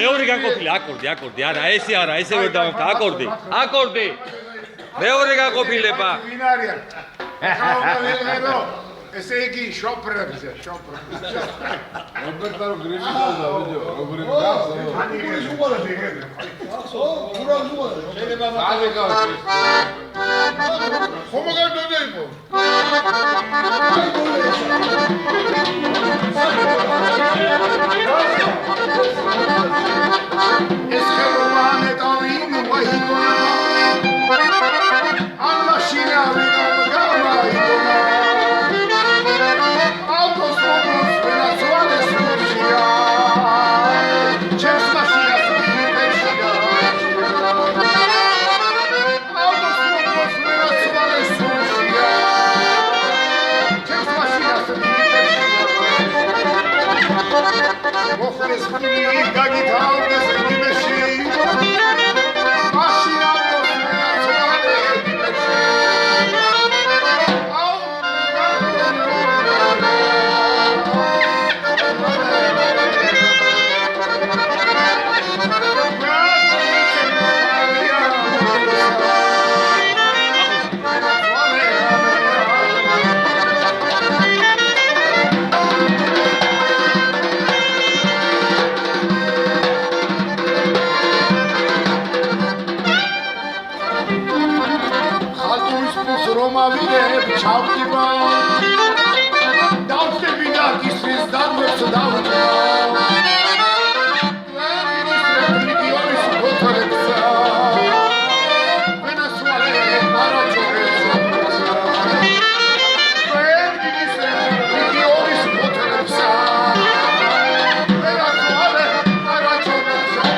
მეორე განყოფილი აკორდი არა ესე არა ესე ვერ დავამტა აკორდი მეორე განყოფილება ვინ არიან ახლა ესე იგი შოპრებზე რობერტო გრიმიდალდა ვიდეო როგორი გახსოვსანი ეს უყურებს ეგრე უყურებს შეიძლება აი გავხსნი ხომ გაგდოდეიბო ეს ხელოვანი დავინ ვაიგონა ამა შინავი გამაიგონა ავტოსტრადას ვენაცვალეს მუსია ჩემს მაშინას მიდეშია ავტოსტრადას ვენაცვალეს მუსია ჩემს მაშინას მიდეშია მოხდეს ხილი გაგითავდეს იმეში მაშინ ჩავდივა დავწები და ისრის დამებს დავჭა რეგიონის ფოთოლებსა ვენასვალე არაჩოღეცა რეგიონის ფოთოლებსა ვენასვალე არაჩოღეცა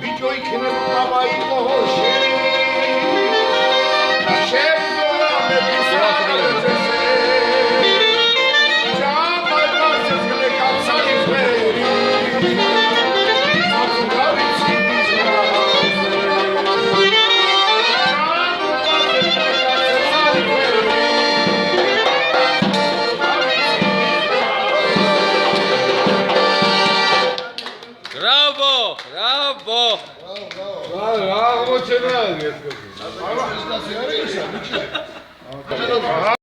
Bicho ikene baba iko